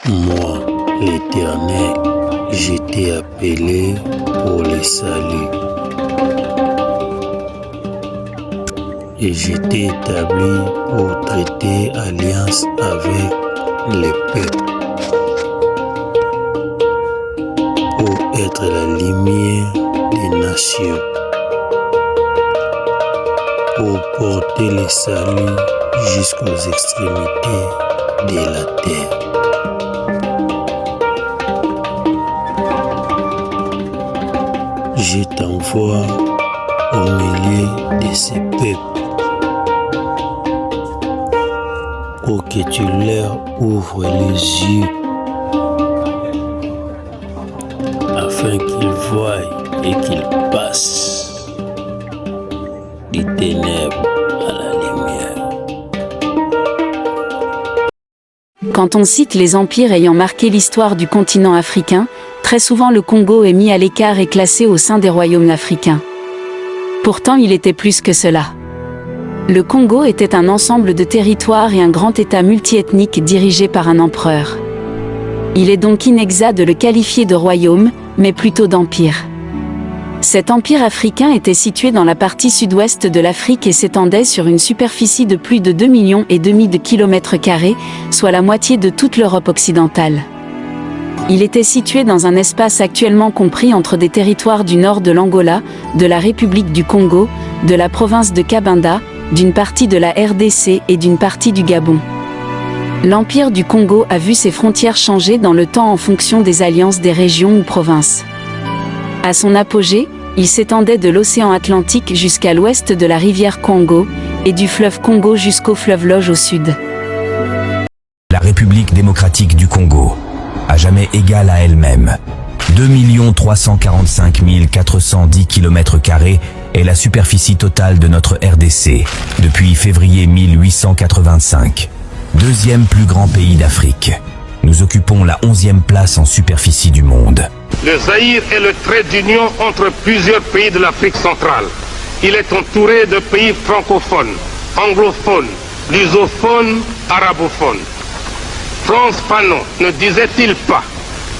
Moi, l'Éternel, j'étais appelé pour les saluts. Et j'étais établi pour traiter alliance avec les peuples, pour être la lumière des nations, pour porter les saluts jusqu'aux extrémités de la terre. Je t'envoie au milieu de ces peuples pour que tu leur ouvres les yeux afin qu'ils voient et qu'ils passent des ténèbres à la lumière. Quand on cite les empires ayant marqué l'histoire du continent africain, très souvent le Congo est mis à l'écart et classé au sein des royaumes africains. Pourtant, il était plus que cela. Le Congo était un ensemble de territoires et un grand État multiethnique dirigé par un empereur. Il est donc inexact de le qualifier de royaume, mais plutôt d'empire. Cet empire africain était situé dans la partie sud-ouest de l'Afrique et s'étendait sur une superficie de plus de 2,5 millions de kilomètres carrés, soit la moitié de toute l'Europe occidentale. Il était situé dans un espace actuellement compris entre des territoires du nord de l'Angola, de la République du Congo, de la province de Cabinda, d'une partie de la RDC et d'une partie du Gabon. L'Empire du Congo a vu ses frontières changer dans le temps en fonction des alliances des régions ou provinces. À son apogée, il s'étendait de l'océan Atlantique jusqu'à l'ouest de la rivière Congo et du fleuve Congo jusqu'au fleuve Loge au sud. La République démocratique du Congo, à jamais égale à elle-même. 2 345 410 km² est la superficie totale de notre RDC depuis février 1885. Deuxième plus grand pays d'Afrique. Nous occupons la 11e place en superficie du monde. Le Zaïre est le trait d'union entre plusieurs pays de l'Afrique centrale. Il est entouré de pays francophones, anglophones, lusophones, arabophones. Frantz Fanon ne disait-il pas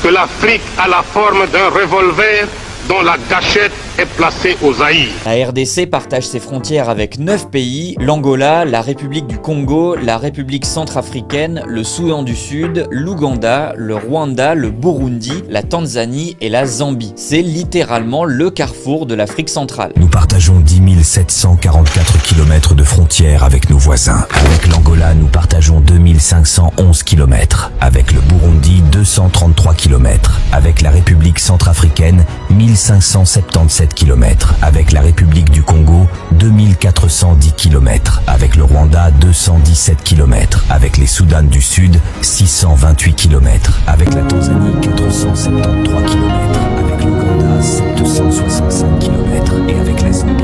que l'Afrique a la forme d'un revolver dont la gâchette est placée au Zaïre? La RDC partage ses frontières avec 9 pays, l'Angola, la République du Congo, la République centrafricaine, le Soudan du Sud, l'Ouganda, le Rwanda, le Burundi, la Tanzanie et la Zambie. C'est littéralement le carrefour de l'Afrique centrale. Nous partageons 10 744 km de frontières avec nos voisins. Avec l'Angola, nous partageons 2511 km. Avec le Burundi, 233 km. Avec la République centrafricaine, 1577 km. Avec la République du Congo, 2410 km. Avec le Rwanda, 217 km. Avec les Soudans du Sud, 628 km. Avec la Tanzanie, 473 km. Avec l'Ouganda, 765 km. Et avec la Zambie,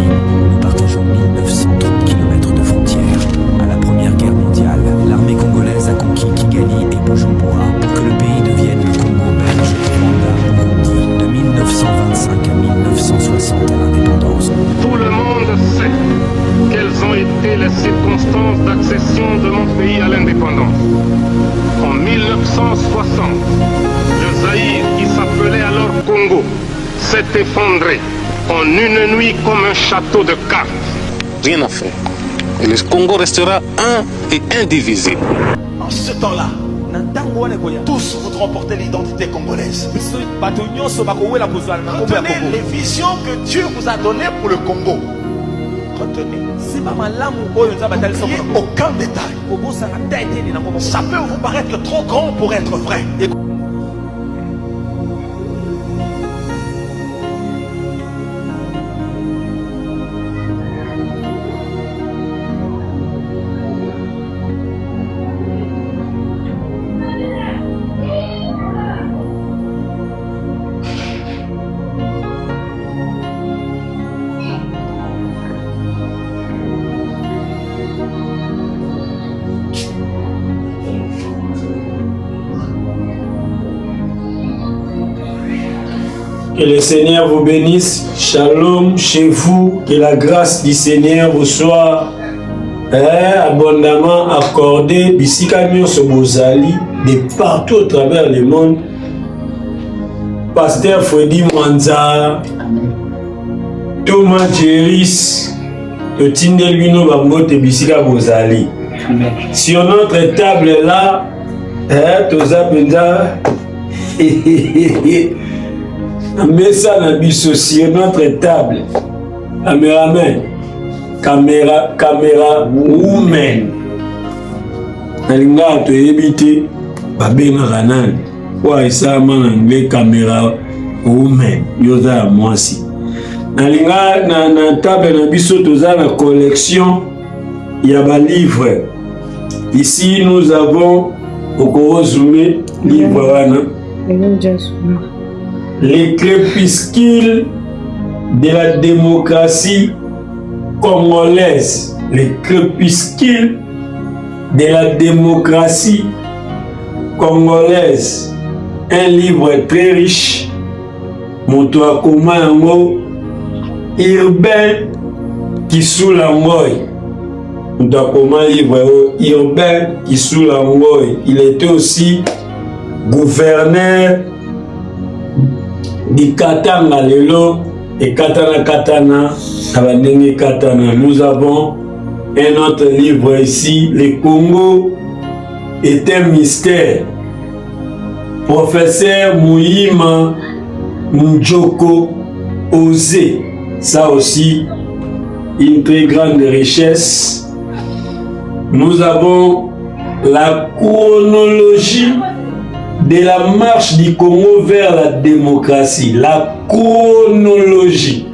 nous partageons 1930 km de frontières. À la Première Guerre mondiale, l'armée congolaise a conquis Kigali et Bujumbura pour que le pays devienne le Congo belge, Rwanda, Burundi, de 1925 à 1960 à l'indépendance. Tout le monde sait quelles ont été les circonstances d'accession de mon pays à l'indépendance. En 1960, le Zaïre, qui s'appelait alors Congo, s'est effondré en une nuit comme un château de cartes. Rien à faire. Et le Congo restera un et indivisible. En ce temps-là, tous voudront porter l'identité congolaise. Retenez les visions que Dieu vous a données pour le Congo. Retenez. N'oubliez aucun détail. Ça peut vous paraître trop grand pour être vrai. Que le Seigneur vous bénisse. Shalom chez vous. Que la grâce du Seigneur vous soit abondamment accordé bisika nyonso bozali de partout au travers le monde. Pasteur Freddy Mwanza, Thomas Jeris, totindeli bino bambote bisika bozali. Sur notre table là, toza penza mesa na biso sur notre table. Caméra woman. Nalinga toyebi te babengaka nani. Kwa esama na anglais caméra woman. Yoza ya mwasi. Nalinga na table na biso toza na collection ya ba livre. Ici nous avons Okorozumé livre wana. Les crépuscules de la démocratie congolaise. Les crépuscules de la démocratie congolaise. Un livre très riche. Moto akoma yango Urbain Kisula Ngoy. Moto akoma livre Urbain Kisula Ngoy. Il était aussi gouverneur du Katanga lelo et Katana Abandenge Katana. Nous avons un autre livre ici, Le Congo est un mystère. Professeur Mouyima Ndjoko Osé. Ça aussi, une très grande richesse. Nous avons la chronologie de la marche du Congo vers la démocratie. La chronologie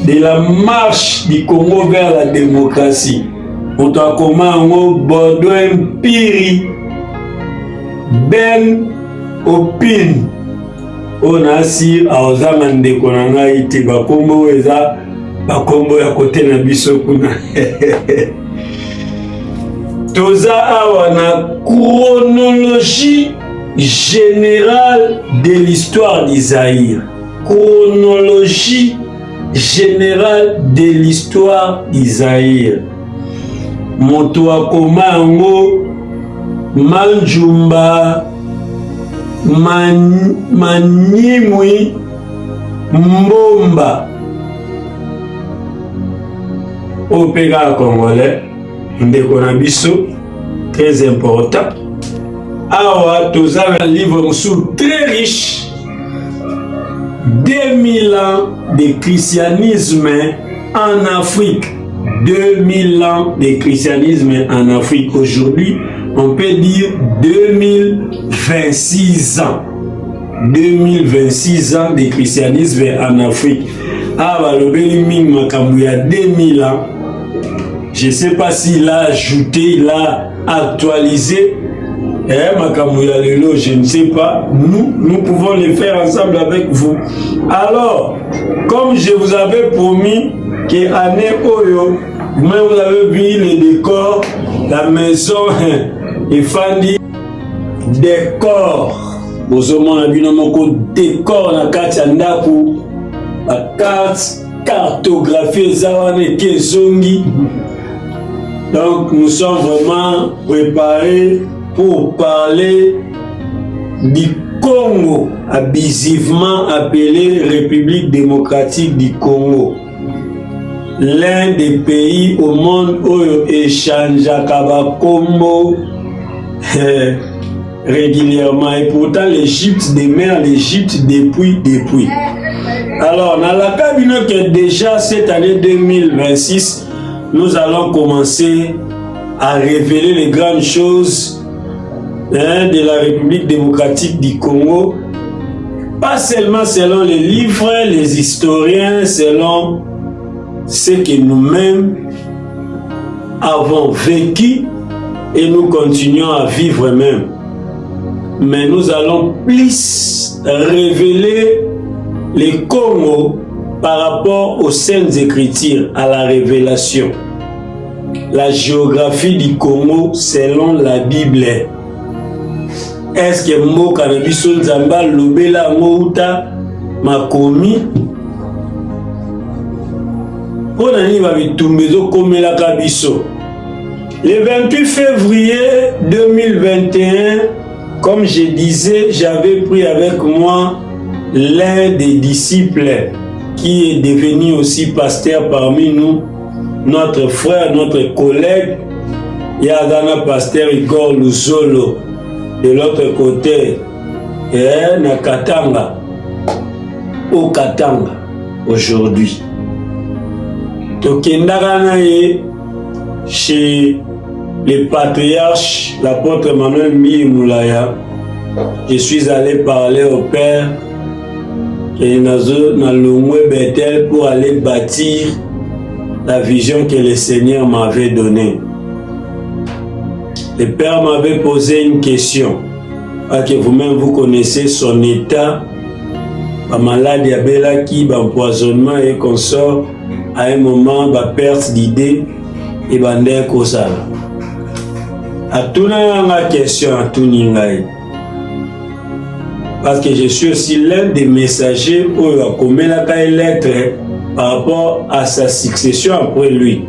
de la marche du Congo vers la démocratie. On t'a commandé Baudouin Piri Ben Opine. On a si à Ozamande Konanga ite bakombo eza bakombo ya kote na biso kuna. Toza awa na chronologie générale de l'histoire d'Isaïe. Chronologie générale de l'histoire d'Isaïe. Moto akoma yango Manjumba Manyimwi Mbomba. Opéra congolais ndeko na biso très important. Awa toza un livre très riche. 2000 ans de christianisme en Afrique. 2000 ans de christianisme en Afrique. Aujourd'hui, on peut dire 2026 ans. 2026 ans de christianisme en Afrique. Awa le Béliming Makamouya 2000 ans. Je ne sais pas s'il a ajouté, il a actualisé. Makamouya Lelo, je ne sais pas. Nous pouvons le faire ensemble avec vous. Alors, comme je vous avais promis que année Oyo, vous avez vu les décors, la maison et Fandi décor. Vous avez vu décor na carte Ndaku, la carte cartographie Zawane Kezongi. Donc nous sommes vraiment préparés pour parler du Congo, abusivement appelé République démocratique du Congo. L'un des pays au monde où échange à Kabakombo régulièrement. Et pourtant l'Égypte demeure l'Égypte depuis. Alors, dans la cabine que déjà cette année 2026, nous allons commencer à révéler les grandes choses de la République démocratique du Congo, pas seulement selon les livres, les historiens, selon ce que nous-mêmes avons vécu et nous continuons à vivre même. Mais nous allons plus révéler les Congo par rapport aux Saintes Écritures, à la révélation. La géographie du Congo selon la Bible. Est-ce que mo cannabis nzamba lobela mouta makomi pona ni ba bitumbezo komela kabiso Le 28 février 2021, comme je disais, j'avais pris avec moi l'un des disciples qui est devenu aussi pasteur parmi nous, notre frère, notre collègue, Yadana pasteur Igor Luzolo, de l'autre côté, na Katanga, au Katanga, aujourd'hui. Tokendara chez le patriarche, l'apôtre Manuel Moulaya. Je suis allé parler au Père et Nalongwe Bethel pour aller bâtir la vision que le Seigneur m'avait donnée. Le Père m'avait posé une question, parce que vous-même vous connaissez son état, la maladie à Belaki, l'empoisonnement et consort, à un moment, la perte d'idées et la cause. À tout la question, à tout n'ingaï. Parce que je suis aussi l'un des messagers où il a commis la lettre par rapport à sa succession après lui.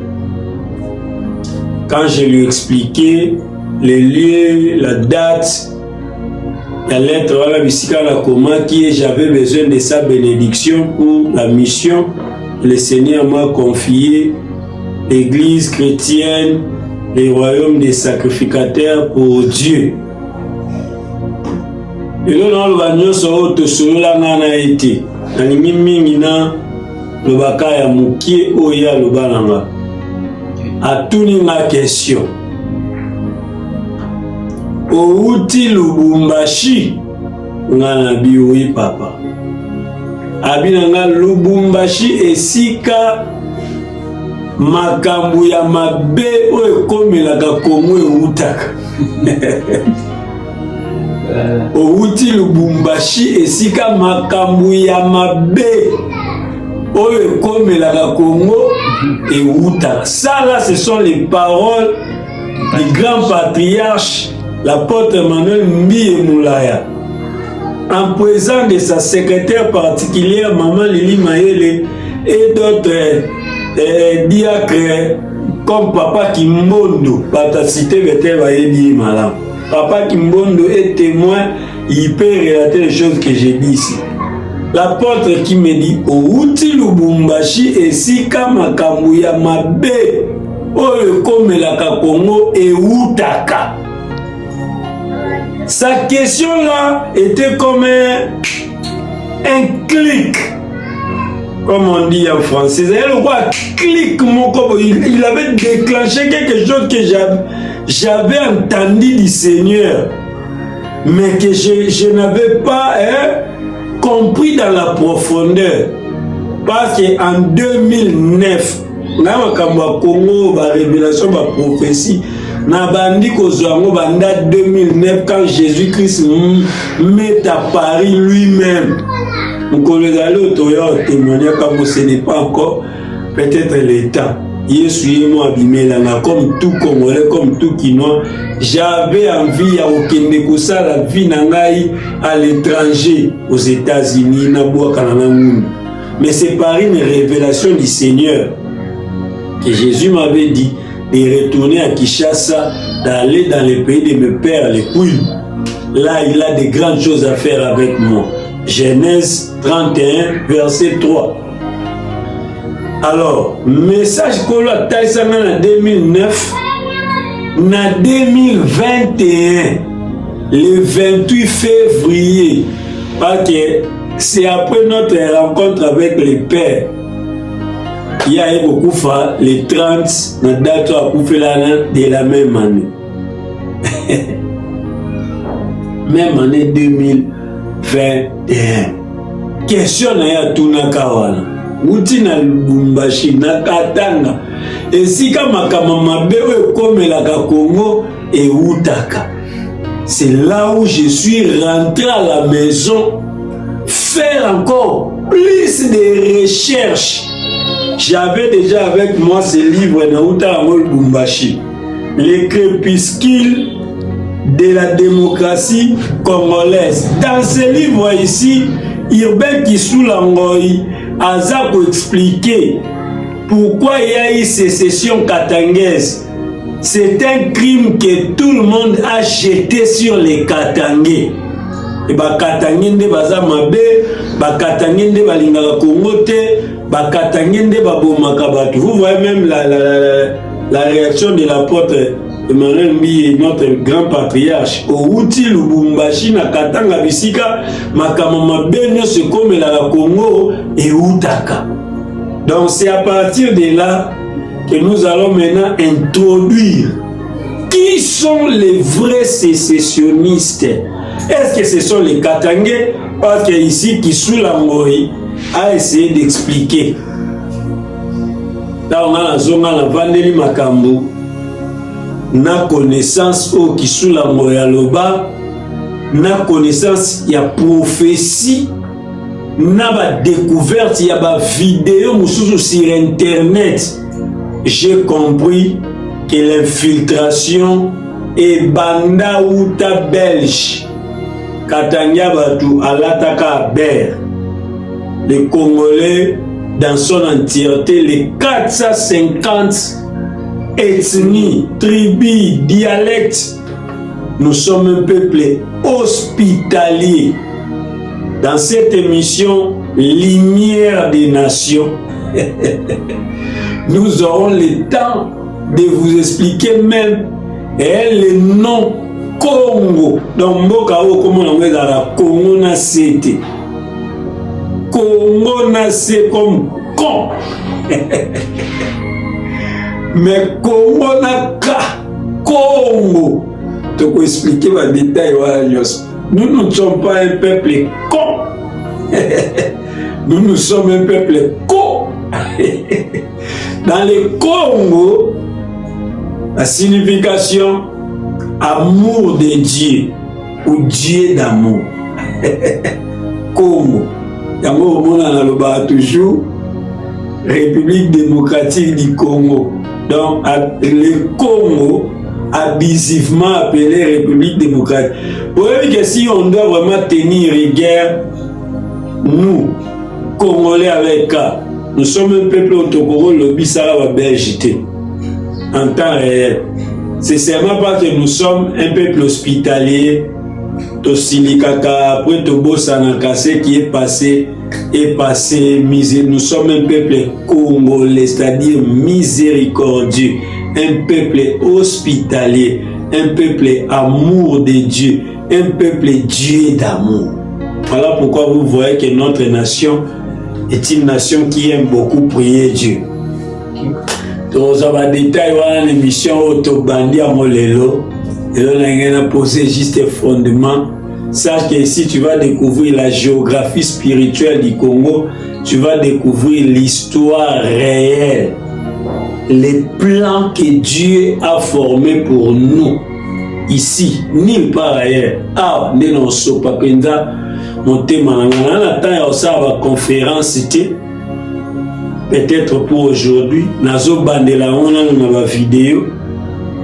Quand je lui expliquais les lieux, la date, la lettre à la visika la comment qui j'avais besoin de sa bénédiction pour la mission, le Seigneur m'a confié l'église chrétienne, les royaumes des sacrificateurs pour Dieu. Et là, on va nous sortir sur la nana été. Nalingi mingi na le bakaya mukie oya le balanga. A tout ni ma question. Outi Lubumbashi ngana biwi papa. Abinanga Lubumbashi esika makambu ya mabe oyo komelaka Kongo eutaka. Outi Lubumbashi esika makambu ya mabe oyo komelaka Kongo eutaka. Ça là, ce sont les paroles du grand patriarche, l'apôtre Manuel Moulaya, en présence de sa secrétaire particulière, Maman Lili Mayele, et d'autres diacres comme Papa Kimbondo, Patacité Vete Vayebi Malam. Papa Kimbondo est témoin, il peut relater les choses que j'ai dit ici. L'apôtre qui me dit, Outi Lubumbashi et Sika Makambu ya Mabe, Oyo Komelaka Kongo et Outaka. Sa question là était comme un clic, comme on dit en français. Clic, il avait déclenché quelque chose que j'avais entendu du Seigneur, mais que je n'avais pas compris dans la profondeur. Parce qu'en 2009, dans le Congo, la révélation, la prophétie, na bandi kozwango banda 2009 quand Jésus-Christ met à Paris lui-même. Nous allons témoigner comme ce n'est pas encore peut-être l'État. Yesu moi abimé là comme tout Congolais, comme tout Kinois, j'avais envie à okende kosa la vie nangai à l'étranger, aux États-Unis, na boaka na mundu. Mais c'est par une révélation du Seigneur que Jésus m'avait dit de retourner à Kinshasa, d'aller dans les pays de mes pères, les Pouilles. Là, il a de grandes choses à faire avec moi. Genèse 31, verset 3. Alors, message qu'on a taillé en 2009, en 2021, le 28 février, parce que c'est après notre rencontre avec les pères. Il y a eu beaucoup de les 30, la date de la même année. Même année 2021. Question na tout na kawana. Uti na Lubumbashi na Katanga. Et si kama mabe we komelaka Congo et Outaka. C'est là où je suis rentré à la maison faire encore plus de recherches. J'avais déjà avec moi ce livre Naouta Lubumbashi, Les crépuscules de la démocratie congolaise. Dans ce livre ici, Urbain Kisulangoy a expliqué pourquoi il y a eu sécession katangaise. C'est un crime que tout le monde a jeté sur les Katangais. Et ba Katangais nde baza mabe, ba Katangais nde balingaka Congo te, ba Katangais nde babomaka bato. Vous voyez même la réaction de l'apôtre Emmanuel Mbi, notre grand patriarche. Outi Lubumbashi na Katanga bisika makama mabe nyonso ekomela Congo et Outaka. Donc c'est à partir de là que nous allons maintenant introduire qui sont les vrais sécessionnistes. Est-ce que ce sont les Katangais? Parce que ici, Kisula Ngoi a essayé d'expliquer. Là, on a la zone, la Vandeli Makambu, na connaissance au Kisula Ngoi Aloba, na connaissance, il y a prophétie, na ba découverte, il y a ba vidéo sur Internet. J'ai compris que l'infiltration est banda outa belge. Katanga Batu Alataka Ber. Les Congolais dans son entièreté, les 450 ethnies, tribus, dialectes, nous sommes un peuple hospitalier. Dans cette émission Lumière des Nations, nous aurons le temps de vous expliquer même les noms Congo. Donc, Mbokao, comment on dit la Congo na cité. Congo na c'est comme con. Mais Congo na ka. Congo. Tu peux expliquer ma détail. Nous ne sommes pas un peuple con. Nous sommes un peuple con. Dans le Congo, la signification amour de Dieu ou Dieu d'amour. Congo. Yango mona na toujours République démocratique du Congo. Donc le Congo abusivement appelé République démocratique. Vous voyez que si on doit vraiment tenir rigueur, nous Congolais avec cas, nous sommes un peuple autocoro lobby ça va belgité en temps réel. C'est seulement parce que nous sommes un peuple hospitalier, Tosilikaka, après Tobosanakase qui est passé, nous sommes un peuple congolais, c'est-à-dire miséricordieux, un peuple hospitalier, un peuple amour de Dieu, un peuple Dieu d'amour. Voilà pourquoi vous voyez que notre nation est une nation qui aime beaucoup prier Dieu. Dans un détail, voilà l'émission Autobandi à Molelo. Et là, on a posé juste un fondement. Sache que ici, tu vas découvrir la géographie spirituelle du Congo. Tu vas découvrir l'histoire réelle. Les plans que Dieu a formés pour nous. Ici, nulle part ailleurs. Ah, non, pas que nous monté malangana. On a ça à la conférence. Peut-être pour aujourd'hui, nazo bandela on a ma vidéo.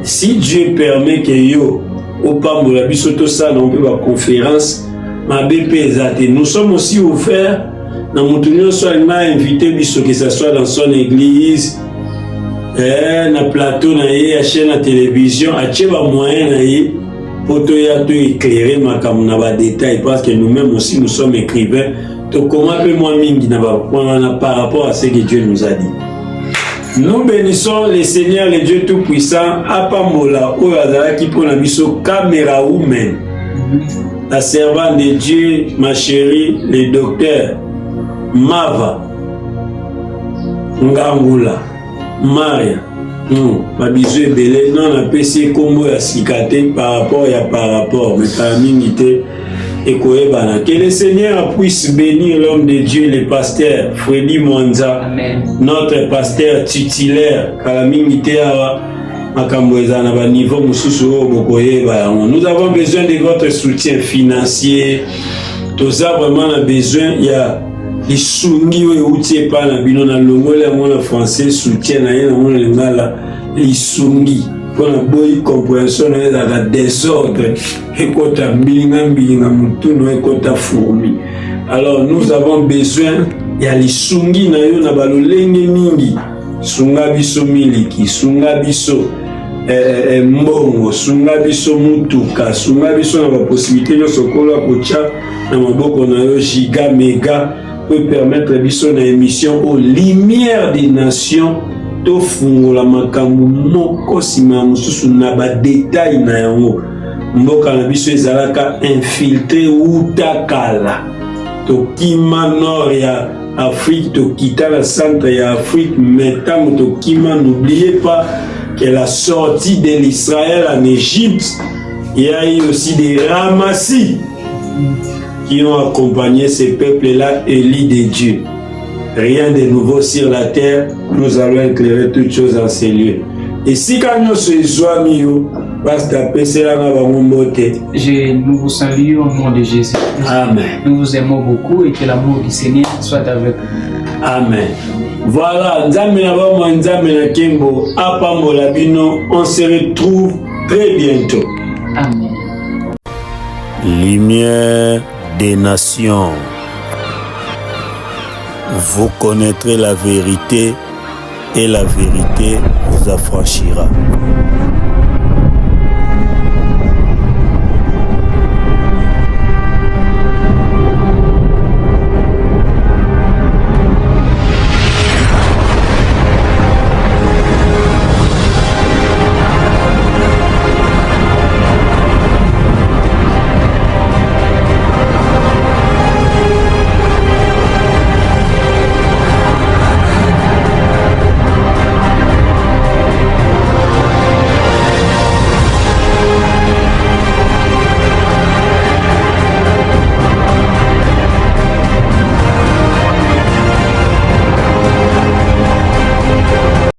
Si Dieu permet que yo au pambola bisoto ça non peut la conférence ma BP ezate. Nous sommes aussi ouverts dans mon tournoi soit il m'a invité biso que ça soit dans son église na plateau na ye chaîne à télévision a tcheba moyen na ye pour to ya to éclairer ma comme na ba détail parce que nous-mêmes aussi nous sommes écrivains. Donc comment peut moi mingi na ba par rapport à ce que Dieu nous a dit. Nous bénissons le Seigneur, le Dieu Tout-Puissant, Apambola, Oyazara qui pour la mission caméra humaine. La servante de Dieu, ma chérie, le docteur Mava Ngangula, Maria, ma bisou est belé, non, on a PC combo à cicaté par rapport, mais par minité. Et que le Seigneur puisse bénir l'homme de Dieu, le pasteur Freddy Mwanza, notre pasteur titulaire, nous avons besoin de votre soutien financier. Tout ça vraiment besoin. Il y a les sungi ou pas la bino na longole mon français soutien na yena mon lingala les sungi. Pour la bonne compréhension de la désordre et kota mbinga mutuno et kota fourmi. Alors nous avons besoin il y a les sungi na yo na balolenge mingi sunga biso miliki sunga biso mbongo, sunga biso mutuka, sunga biso na possibilité de sokolo kocha na maboko na yo giga méga peut permettre biso na émission aux lumières des nations to fungola makambo moko sima mususu na ba détail na yango mboka na biso ezalaka infiltré utakala to kima nord ya Afrique to kita la centre ya Afrique maintenant to kima n'oubliez pas que la sortie de l'Israël en Égypte, il y a eu aussi des ramassis qui ont accompagné ces peuples-là élis de Dieu. Rien de nouveau sur la terre, nous allons éclairer toutes choses en ces lieux. Et si quand nous sommes mieux, nous vous saluons au nom de Jésus. Amen. Nous vous aimons beaucoup et que l'amour du Seigneur soit avec vous. Amen. Voilà, on se retrouve très bientôt. Amen. Lumière des nations. Vous connaîtrez la vérité et la vérité vous affranchira.